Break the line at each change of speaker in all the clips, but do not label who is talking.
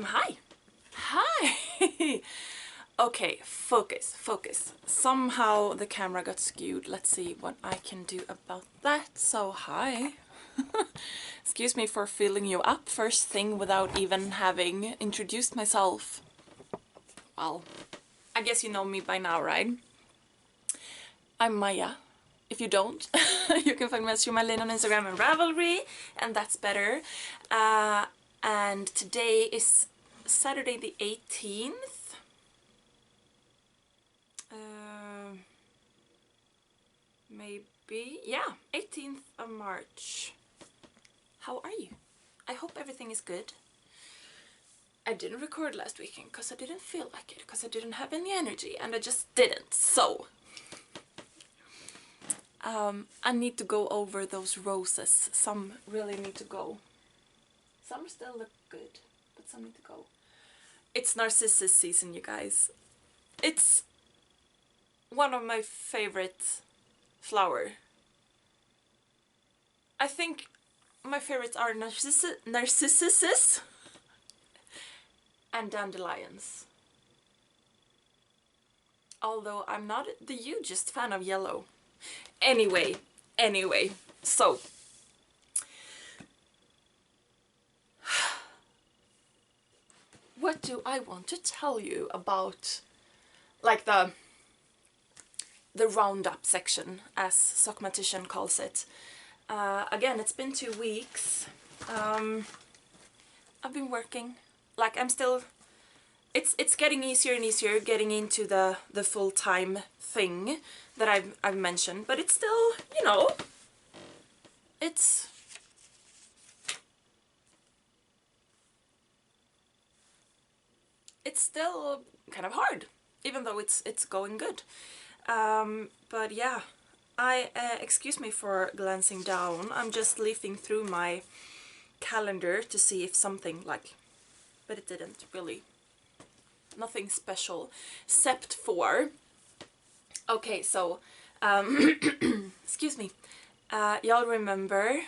Hi. Hi. Okay, focus. Somehow the camera got skewed. Let's see what I can do about that. So, hi. Excuse me for filling you up first thing without even having introduced myself. Well, I guess you know me by now, right? I'm Maya. If you don't, you can find me as sjomajlin on Instagram and Ravelry, and that's better. And today is Saturday the 18th. Maybe, yeah, 18th of March. How are you? I hope everything is good. I didn't record last weekend because I didn't feel like it, because I didn't have any energy, and I just didn't, so... I need to go over those roses. Some really need to go. Some still look good, but some need to go. It's narcissus season, you guys. It's one of my favorite flower. I think my favorites are narcissuses and dandelions. Although I'm not the hugest fan of yellow. Anyway, so what do I want to tell you about, like the roundup section, as Sockmatician calls it. Again, it's been 2 weeks. I've been working, like I'm still, it's getting easier and easier getting into the full-time thing that I've mentioned, but it's still, you know, it's still kind of hard, even though it's going good. But yeah, excuse me for glancing down. I'm just leafing through my calendar to see if something like, but it didn't really, nothing special, except for, okay, so, excuse me, y'all remember,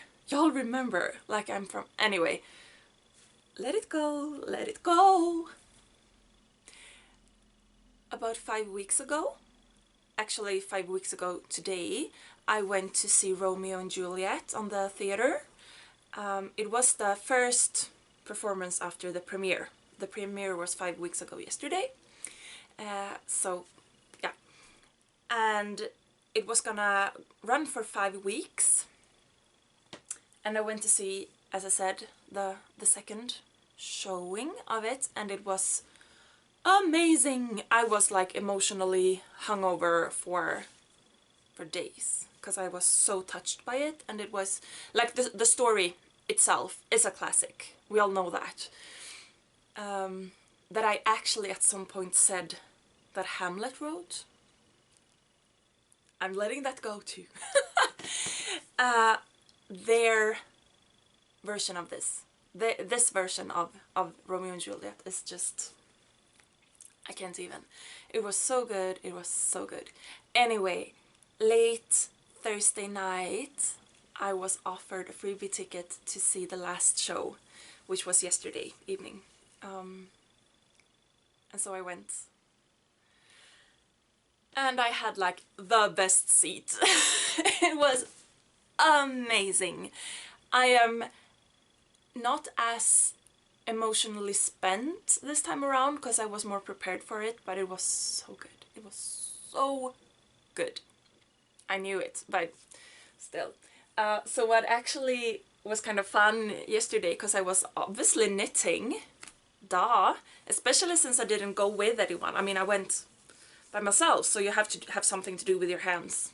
like I'm from, anyway, let it go. About 5 weeks ago, actually 5 weeks ago today, I went to see Romeo and Juliet on the theater. It was the first performance after the premiere. The premiere was 5 weeks ago yesterday. So, yeah. And it was gonna run for 5 weeks. And I went to see, as I said, the second showing of it, and it was amazing. I was like emotionally hungover for days because I was so touched by it, and it was like the story itself is a classic. We all know that. That I actually at some point said that Hamlet wrote. I'm letting that go too. Their version of this, this version of Romeo and Juliet is just, I can't even. It was so good, it was so good. Anyway, late Thursday night, I was offered a freebie ticket to see the last show, which was yesterday evening. And so I went. And I had like the best seat. It was amazing. I am not as emotionally spent this time around because I was more prepared for it, but it was so good. It was so good. I knew it, but still. So what actually was kind of fun yesterday, because I was obviously knitting, duh, especially since I didn't go with anyone. I mean, I went by myself, so you have to have something to do with your hands.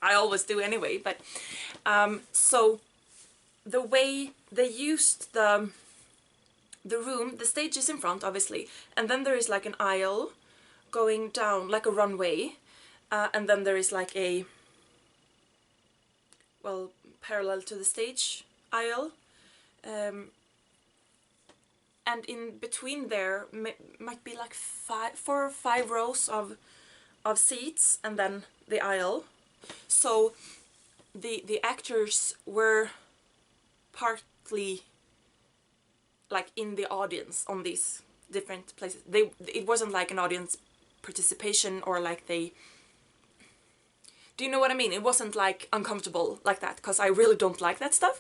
I always do anyway, but so the way they used the room, the stage is in front, obviously, and then there is like an aisle going down, like a runway, and then there is like a, well, parallel to the stage aisle, and in between there might be like 4 or 5 rows of seats, and then the aisle. So the actors were partly like in the audience on these different places. It wasn't like an audience participation or like they... Do you know what I mean? It wasn't like uncomfortable like that, because I really don't like that stuff.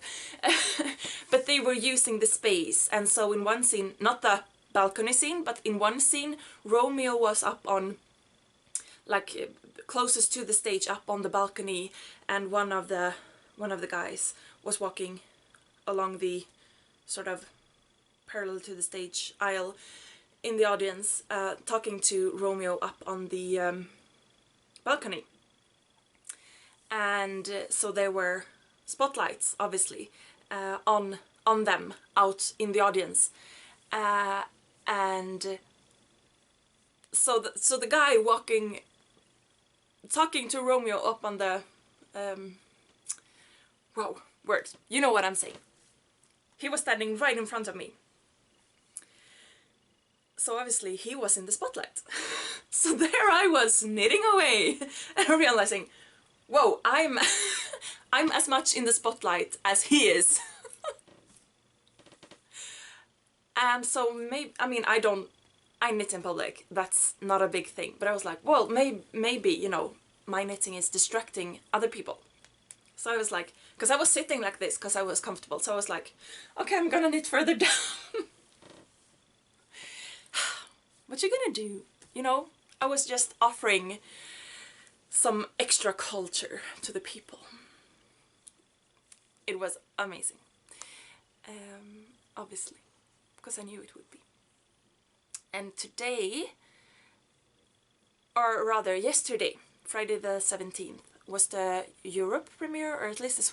But they were using the space, and so in one scene, not the balcony scene, but in one scene, Romeo was up on, like, closest to the stage, up on the balcony, and one of the guys was walking along the sort of parallel to the stage aisle in the audience, talking to Romeo up on the balcony. And so there were spotlights, obviously, on them out in the audience, and so the guy talking to Romeo up on the wow, words, you know what I'm saying. He was standing right in front of me, so obviously he was in the spotlight. So there I was knitting away and realizing, whoa, I'm as much in the spotlight as he is. And so maybe, I mean, I knit in public, that's not a big thing, but I was like, well, maybe, you know, my knitting is distracting other people. So I was like, because I was sitting like this because I was comfortable, so I was like, okay, I'm gonna knit further down. What you gonna do? You know, I was just offering some extra culture to the people. It was amazing. Obviously, because I knew it would be. And today, or rather yesterday, Friday the 17th, was the Europe premiere, or at least the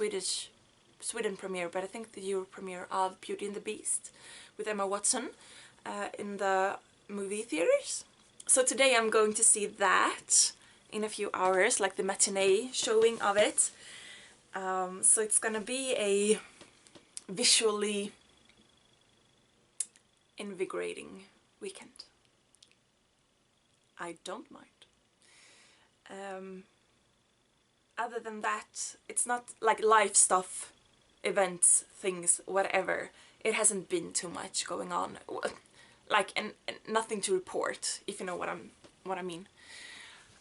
Sweden premiere, but I think the Europe premiere of Beauty and the Beast with Emma Watson in the movie theaters. So today I'm going to see that in a few hours, like the matinee showing of it. So it's gonna be a visually invigorating weekend. I don't mind. Other than that, it's not like life stuff, events, things, whatever. It hasn't been too much going on, like, and nothing to report, if you know what I mean.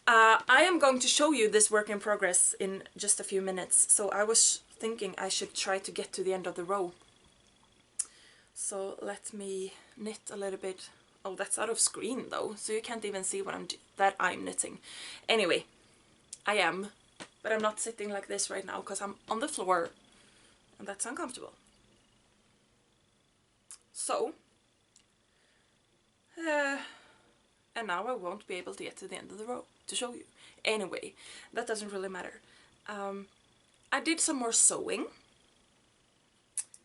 I am going to show you this work in progress in just a few minutes, so I was thinking I should try to get to the end of the row. So let me knit a little bit. Oh, that's out of screen though, so you can't even see what I'm knitting. Anyway, I am, but I'm not sitting like this right now because I'm on the floor and that's uncomfortable. So, and now I won't be able to get to the end of the row to show you. Anyway, that doesn't really matter. I did some more sewing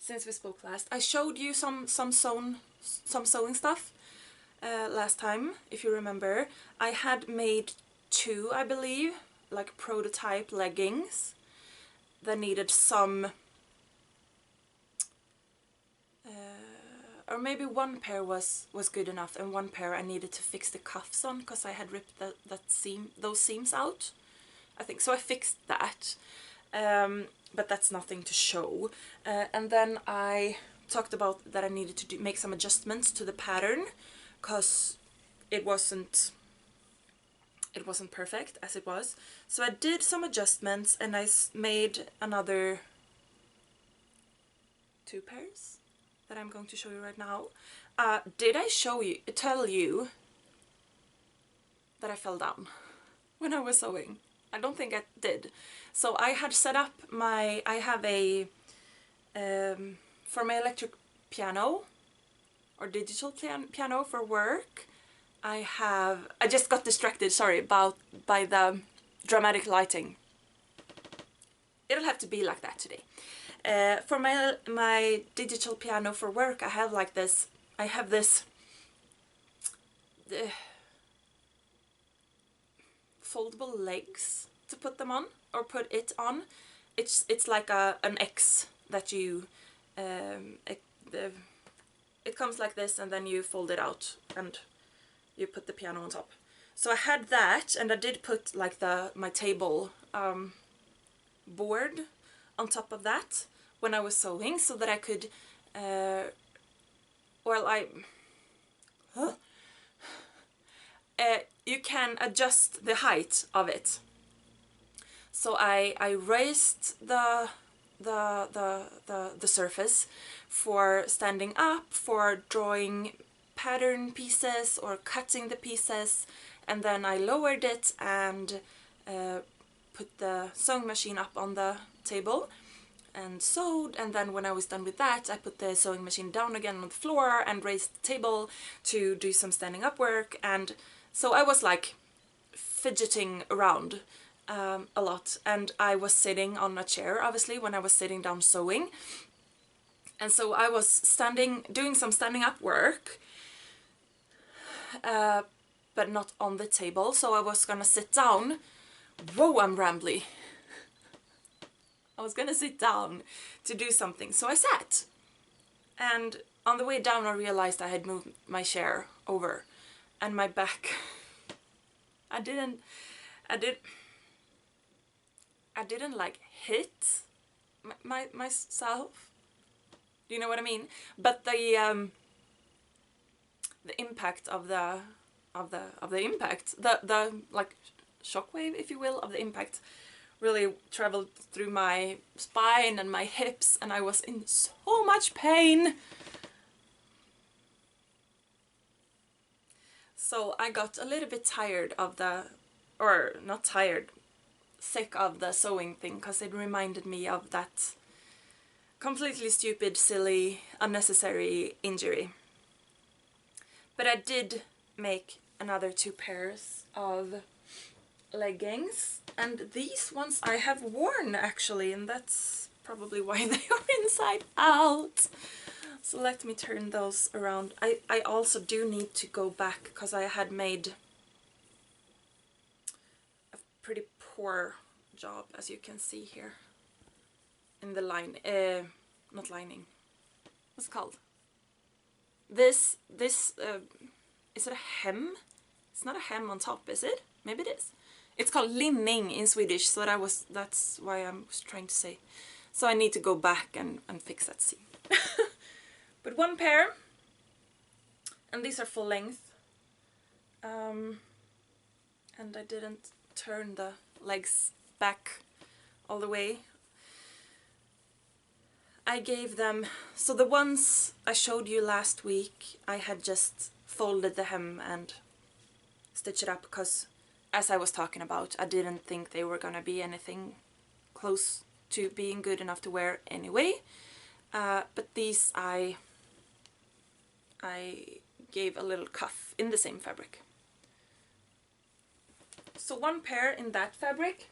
since we spoke last. I showed you some sewing stuff last time, if you remember. I had made 2, I believe, like prototype leggings that needed some, or maybe one pair was good enough, and one pair I needed to fix the cuffs on because I had ripped those seams out, I think. So I fixed that, but that's nothing to show. And then I talked about that I needed to make some adjustments to the pattern because it wasn't perfect as it was. So I did some adjustments and I made another 2 pairs that I'm going to show you right now. Did I tell you that I fell down when I was sewing? I don't think I did. So I had set up I have a, for my electric piano, or digital piano for work, I just got distracted, sorry, by the dramatic lighting. It'll have to be like that today. For my digital piano for work, I have like this, foldable legs to put them on, or put it on. It's like an X that you, it comes like this and then you fold it out and you put the piano on top. So I had that, and I did put like my table board on top of that when I was sewing, so that I could well, you can adjust the height of it. So I raised the surface for standing up, for drawing pattern pieces or cutting the pieces, and then I lowered it and put the sewing machine up on the table and sewed, and then when I was done with that, I put the sewing machine down again on the floor and raised the table to do some standing up work. And so I was like fidgeting around a lot, and I was sitting on a chair obviously when I was sitting down sewing, and so I was doing some standing up work, but not on the table. So I was gonna sit down. Whoa, I'm rambly. I was gonna sit down to do something, so I sat, and on the way down I realized I had moved my chair over, and my back I didn't like hit myself. Do you know what I mean? But the impact of the impact, the like shockwave, if you will, of the impact really traveled through my spine and my hips, and I was in so much pain. So I got a little bit tired of or not tired, sick of the sewing thing, because it reminded me of that completely stupid, silly, unnecessary injury. But I did make another 2 pairs of leggings, and these ones I have worn actually, and that's probably why they are inside out. So let me turn those around. I also do need to go back because I had made a pretty poor job, as you can see here, in the line, not lining, what's it called? This is it a hem? It's not a hem on top, is it? Maybe it is. It's called linning in Swedish, so that's why I was trying to say. So I need to go back and fix that seam. But 1 pair, and these are full length, and I didn't turn the legs back all the way. I gave them, so the ones I showed you last week, I had just folded the hem and stitched it up because, as I was talking about, I didn't think they were gonna be anything close to being good enough to wear anyway. But these I gave a little cuff in the same fabric. So 1 pair in that fabric,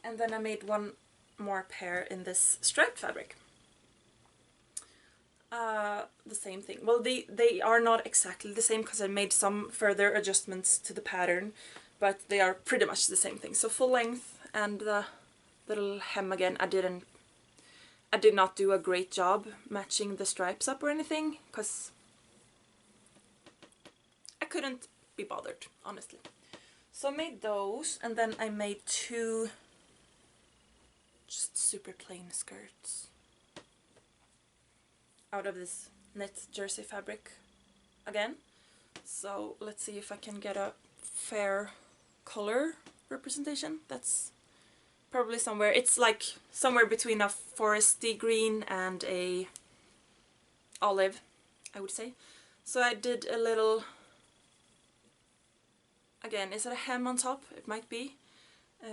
and then I made 1 more pair in this striped fabric. The same thing. Well, they are not exactly the same because I made some further adjustments to the pattern, but they are pretty much the same thing. So full length, and the little hem again. I did not do a great job matching the stripes up or anything because I couldn't be bothered, honestly. So I made those, and then I made 2 just super plain skirts out of this knit jersey fabric again. So let's see if I can get a fair color representation. That's probably somewhere, it's like somewhere between a foresty green and a olive, I would say. So I did a little, again, is it a hem on top? It might be,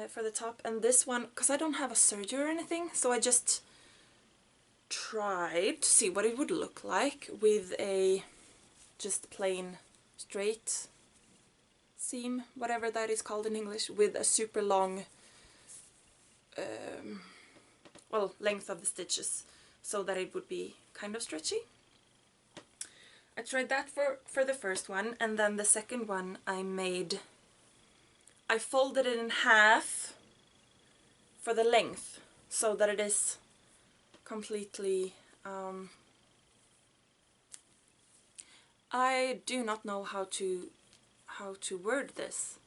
for the top. And this one, because I don't have a serger or anything, so I just tried to see what it would look like with a just plain straight seam, whatever that is called in English, with a super long well, length of the stitches, so that it would be kind of stretchy. I tried that for the first one, and then the second one I folded it in half for the length, so that it is completely, I do not know how to word this,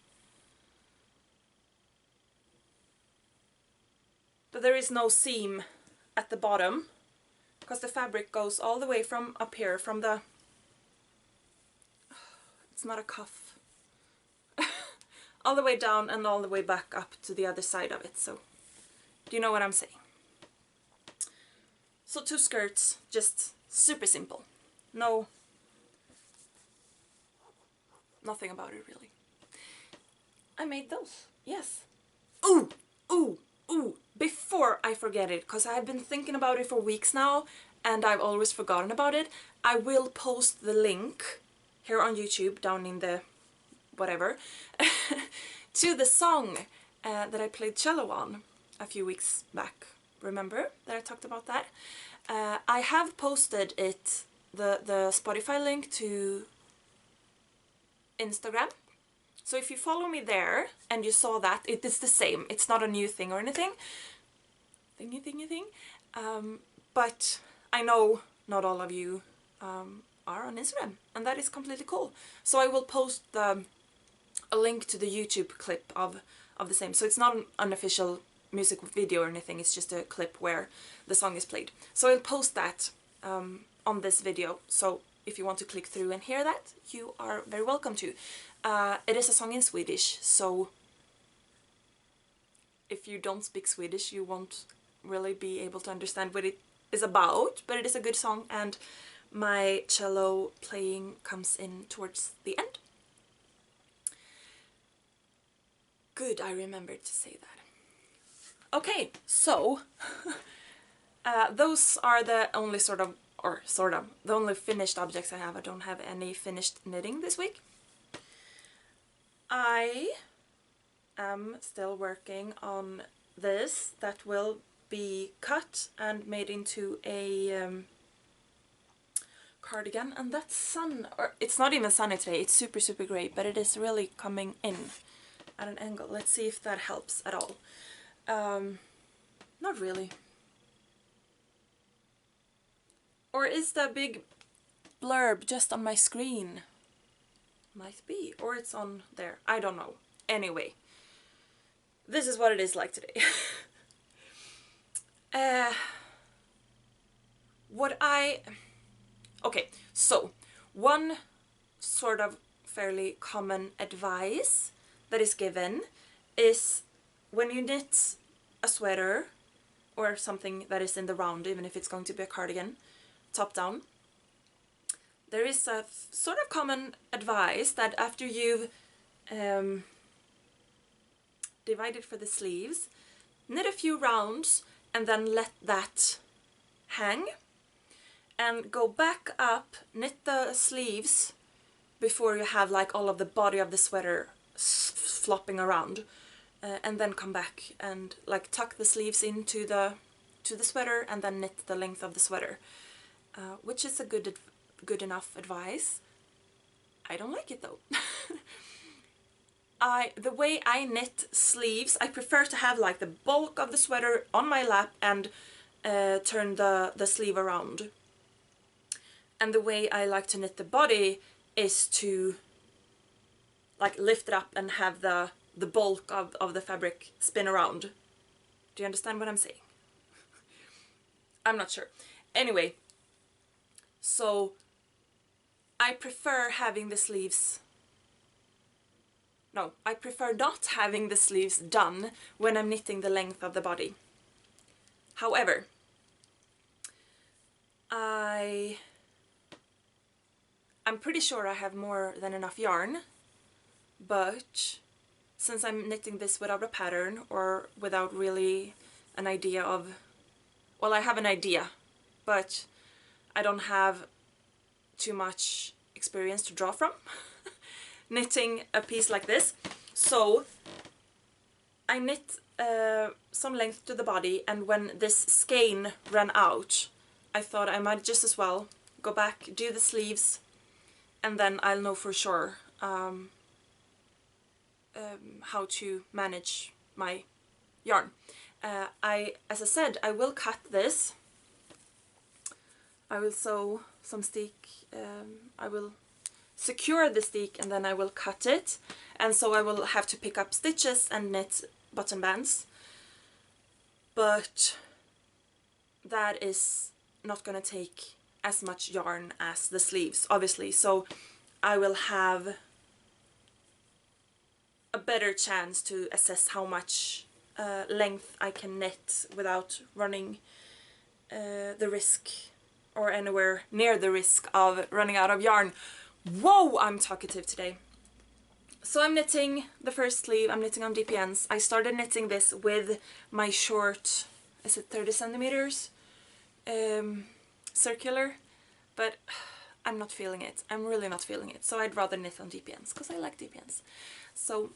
but there is no seam at the bottom because the fabric goes all the way from up here, from the It's not a cuff. All the way down and all the way back up to the other side of it. So, do you know what I'm saying? So 2 skirts, just super simple. No, nothing about it really. I made those, yes. Ooh, ooh, ooh, before I forget it, because I've been thinking about it for weeks now and I've always forgotten about it, I will post the link here on YouTube, down in the whatever, to the song that I played cello on a few weeks back. Remember that I talked about that? I have posted it, the Spotify link, to Instagram. So if you follow me there and you saw that, it is the same. It's not a new thing or anything. Thingy. But I know not all of you are on Instagram, and that is completely cool. So I will post a link to the YouTube clip of the same. So it's not an unofficial music video or anything, it's just a clip where the song is played. So I'll post that on this video. So if you want to click through and hear that, you are very welcome to. It is a song in Swedish, so if you don't speak Swedish, you won't really be able to understand what it is about, but it is a good song, and my cello playing comes in towards the end. Good, I remembered to say that. Okay, so those are the only the only finished objects I have. I don't have any finished knitting this week. I am still working on this that will be cut and made into a cardigan, and that's sun, or it's not even sunny today, it's super grey, but it is really coming in at an angle. Let's see if that helps at all. Not really. Or is the big blurb just on my screen? Might be, or it's on there, I don't know. Anyway, this is what it is like today. Okay, so one sort of fairly common advice that is given is when you knit a sweater or something that is in the round, even if it's going to be a cardigan, top down, there is a sort of common advice that after you've divided for the sleeves, knit a few rounds and then let that hang, and go back up, knit the sleeves before you have like all of the body of the sweater flopping around, and then come back and like tuck the sleeves into the sweater and then knit the length of the sweater, which is a good enough advice. I don't like it though. The way I knit sleeves, I prefer to have like the bulk of the sweater on my lap and turn the sleeve around. And the way I like to knit the body is to like lift it up and have the bulk of the fabric spin around. Do you understand what I'm saying? I'm not sure. Anyway, so I prefer having the sleeves... No, I prefer not having the sleeves done when I'm knitting the length of the body. However, I'm pretty sure I have more than enough yarn, but since I'm knitting this without a pattern or without really an idea of... Well, I have an idea, but I don't have too much experience to draw from knitting a piece like this. So I knit some length to the body, and when this skein ran out, I thought I might just as well go back, do the sleeves, and then I'll know for sure how to manage my yarn. As I said, I will cut this. I will sew some stick. I will secure the stick and then I will cut it, and so I will have to pick up stitches and knit button bands, but that is not gonna take as much yarn as the sleeves, obviously, so I will have a better chance to assess how much length I can knit without running the risk, or anywhere near the risk of running out of yarn. Whoa, I'm talkative today. So I'm knitting the first sleeve. I'm knitting on DPNs. I started knitting this with my short, is it 30 centimeters circular, but I'm not feeling it. I'm really not feeling it. So I'd rather knit on DPNs because I like DPNs. So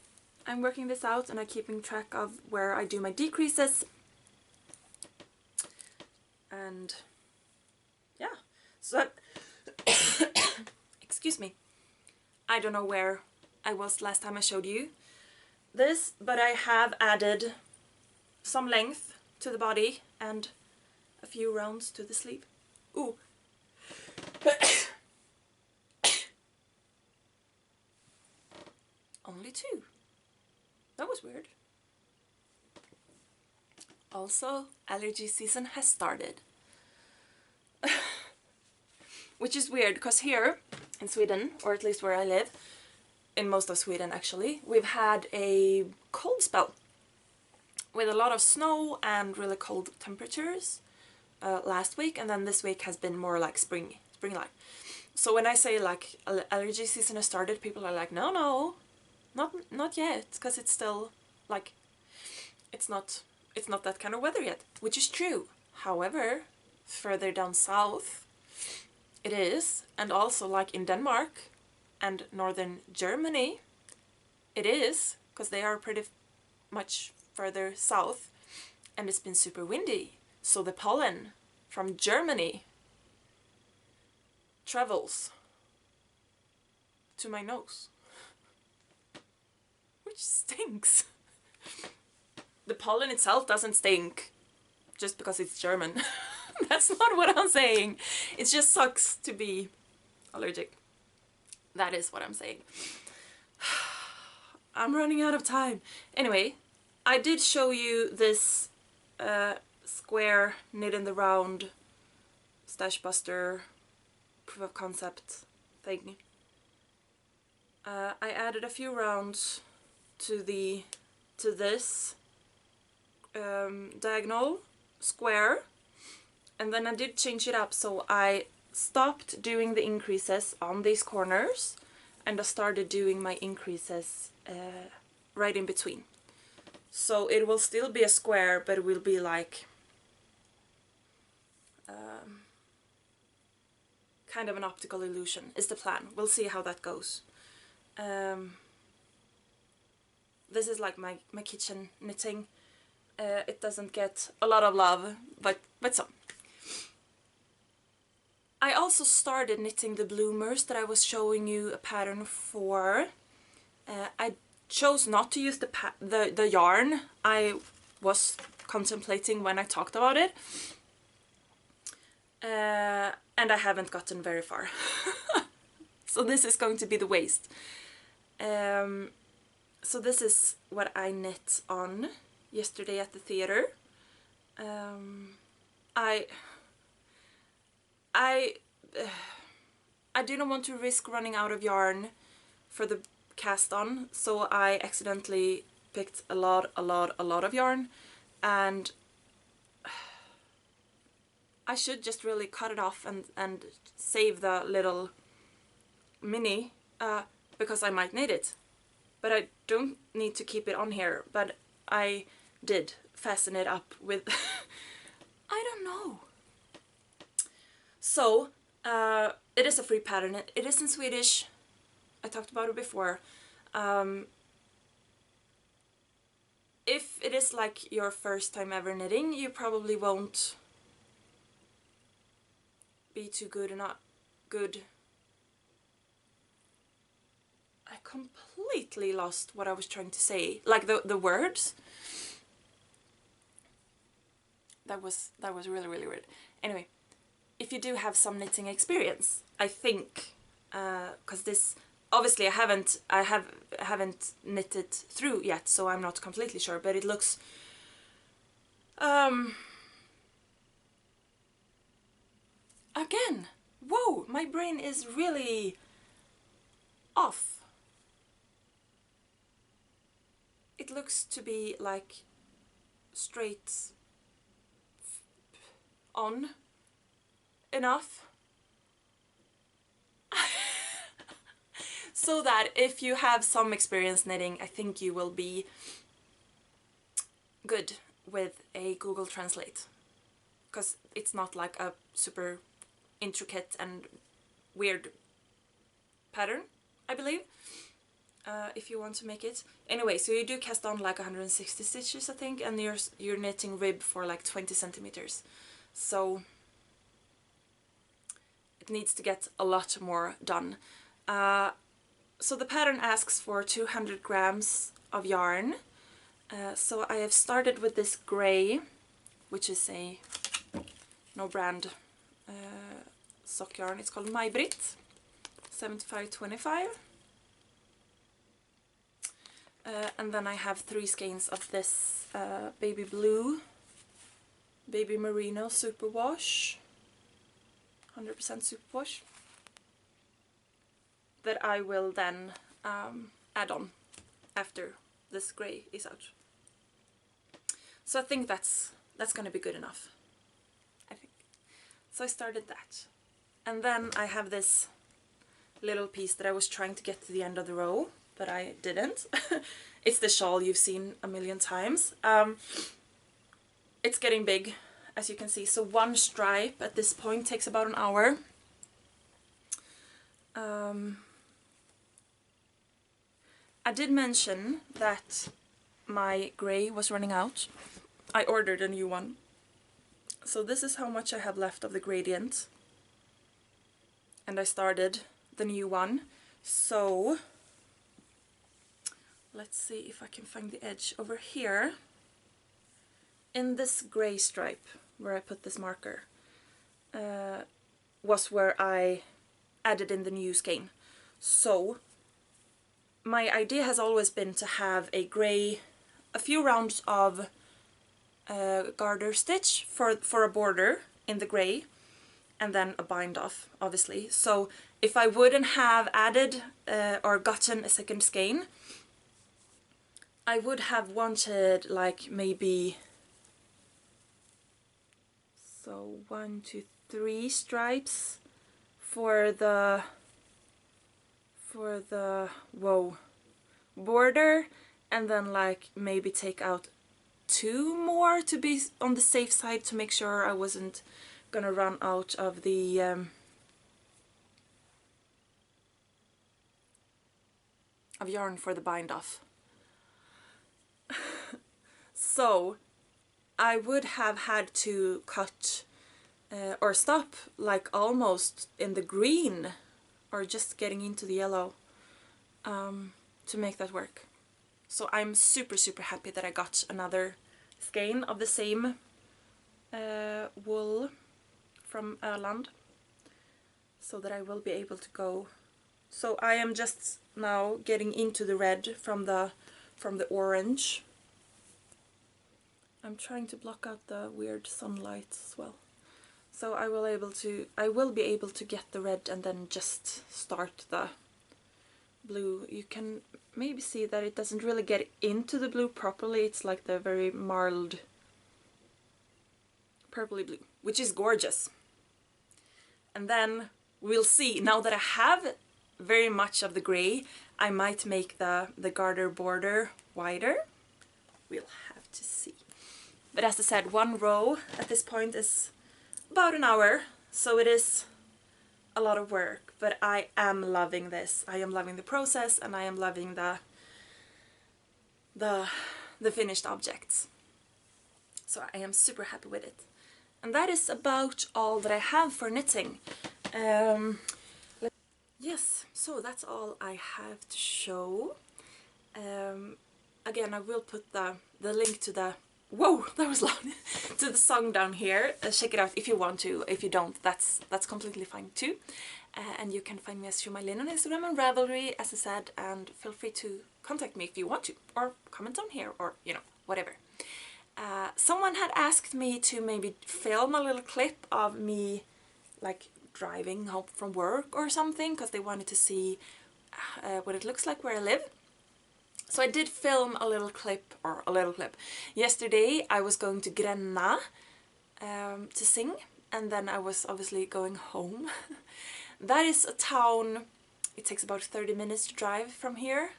I'm working this out and I'm keeping track of where I do my decreases. And yeah, so excuse me. I don't know where I was last time I showed you this, but I have added some length to the body and a few rounds to the sleeve. Ooh. Only 2. That was weird. Also, allergy season has started. Which is weird, because here in Sweden, or at least where I live, in most of Sweden actually, we've had a cold spell with a lot of snow and really cold temperatures last week, and then this week has been more like spring-like. So when I say like allergy season has started, people are like, no, not yet, because it's still like it's not that kind of weather yet, which is true. However, further down south it is, and also like in Denmark and northern Germany it is, because they are pretty much further south, and it's been super windy, so the pollen from Germany travels to my nose, which stinks. The pollen itself doesn't stink just because it's German. That's not what I'm saying. It just sucks to be allergic. That is what I'm saying. I'm running out of time. Anyway, I did show you this square knit in the round stash buster proof of concept thing. I added a few rounds to this diagonal square, and then I did change it up, so I stopped doing the increases on these corners and I started doing my increases right in between. So it will still be a square, but it will be like kind of an optical illusion is the plan. We'll see how that goes. This is like my kitchen knitting. It doesn't get a lot of love, but some. I also started knitting the bloomers that I was showing you a pattern for. I chose not to use the yarn I was contemplating when I talked about it. And I haven't gotten very far. So this is going to be the waste. So this is what I knit on yesterday at the theater. I didn't want to risk running out of yarn for the cast on, so I accidentally picked a lot of yarn, and I should just really cut it off and save the little mini because I might need it. But I don't need to keep it on here, but I did fasten it up with I don't know. So it is a free pattern. It is in Swedish. I talked about it before. If it is like your first time ever knitting, you probably won't be too good or not good. I completely lost what I was trying to say. Like the words. That was really weird. Anyway, if you do have some knitting experience, I think, because this obviously I haven't knitted through yet, so I'm not completely sure, but it looks again, whoa, my brain is really off. It looks to be like straight on enough. So that if you have some experience knitting, I think you will be good with a Google Translate, because it's not like a super intricate and weird pattern, I believe, if you want to make it. Anyway, so you do cast on like 160 stitches, I think, and you're knitting rib for like 20 centimeters. So it needs to get a lot more done. So the pattern asks for 200 grams of yarn. So I have started with this grey, which is a no brand sock yarn. It's called Majbrit 7525. And then I have 3 skeins of this baby blue, baby merino superwash, 100% superwash, that I will then add on after this grey is out. So I think that's gonna be good enough, I think. So I started that. And then I have this little piece that I was trying to get to the end of the row, but I didn't. It's the shawl you've seen a million times. It's getting big, as you can see. So one stripe at this point takes about an hour. I did mention that my grey was running out. I ordered a new one. So this is how much I have left of the gradient. And I started the new one. So let's see if I can find the edge over here. In this grey stripe where I put this marker was where I added in the new skein. So my idea has always been to have a grey, a few rounds of garter stitch for a border in the grey, and then a bind off, obviously. So if I wouldn't have added or gotten a second skein, I would have wanted like maybe, so 1, 2, 3 stripes for the border, and then like maybe take out 2 more to be on the safe side, to make sure I wasn't gonna run out of the of yarn for the bind off. So I would have had to cut or stop like almost in the green, or just getting into the yellow, to make that work. So I'm super happy that I got another skein of the same wool from Öland, so that I will be able to go. So I am just now getting into the red from the orange. I'm trying to block out the weird sunlight as well. So I will be able to get the red and then just start the blue. You can maybe see that it doesn't really get into the blue properly. It's like the very marled purpley blue, which is gorgeous. And then we'll see, now that I have very much of the grey, I might make the garter border wider. We'll have to see. But as I said, one row at this point is about an hour, so it is a lot of work, but I am loving this. I am loving the process, and I am loving the finished objects. So I am super happy with it. And that is about all that I have for knitting. Yes, so that's all I have to show. Again, I will put the link to the, whoa, that was loud, to the song down here. Check it out if you want to. If you don't, that's completely fine too. And you can find me as sjomajlin on Instagram and Ravelry, as I said, and feel free to contact me if you want to, or comment on here, or, you know, whatever. Someone had asked me to maybe film a little clip of me like driving home from work or something, because they wanted to see what it looks like where I live. So I did film a little clip. Yesterday I was going to Gränna to sing, and then I was obviously going home. That is a town, it takes about 30 minutes to drive from here,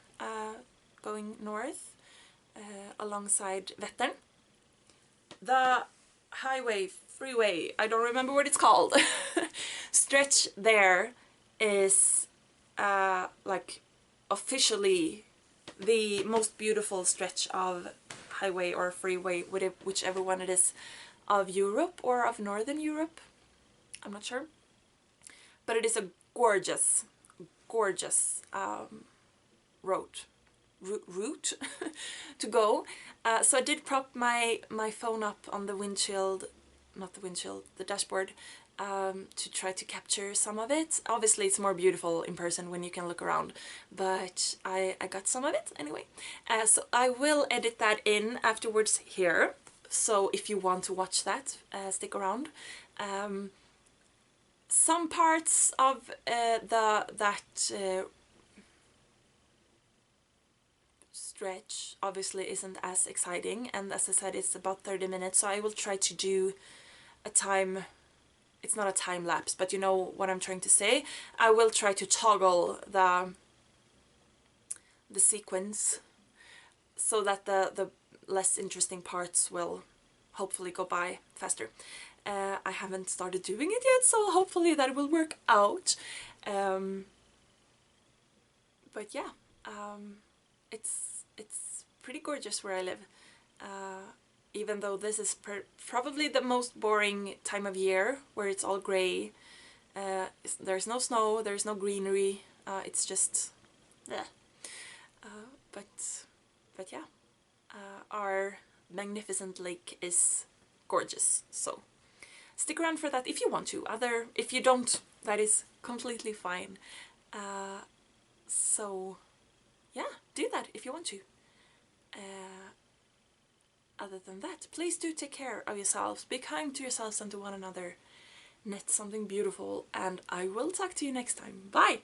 going north, alongside Vättern. The freeway, I don't remember what it's called, stretch there is like officially the most beautiful stretch of highway or freeway, whichever one it is, of Europe or of Northern Europe. I'm not sure. But it is a gorgeous, gorgeous route to go. So I did prop my phone up on the windshield, not the windshield, the dashboard, to try to capture some of it. Obviously it's more beautiful in person when you can look around, but I got some of it anyway. So I will edit that in afterwards here, so if you want to watch that, stick around. Some parts of that stretch obviously isn't as exciting, and as I said, it's about 30 minutes, so I will try to do a time, it's not a time lapse, but you know what I'm trying to say. I will try to toggle the sequence so that the less interesting parts will hopefully go by faster. I haven't started doing it yet, so hopefully that will work out. But yeah, it's pretty gorgeous where I live. Even though this is probably the most boring time of year, where it's all grey. There's no snow, there's no greenery. It's just, yeah. But yeah, our magnificent lake is gorgeous. So stick around for that if you want to. If you don't, that is completely fine. So yeah, do that if you want to. Other than that, please do take care of yourselves. Be kind to yourselves and to one another. Knit something beautiful, and I will talk to you next time. Bye!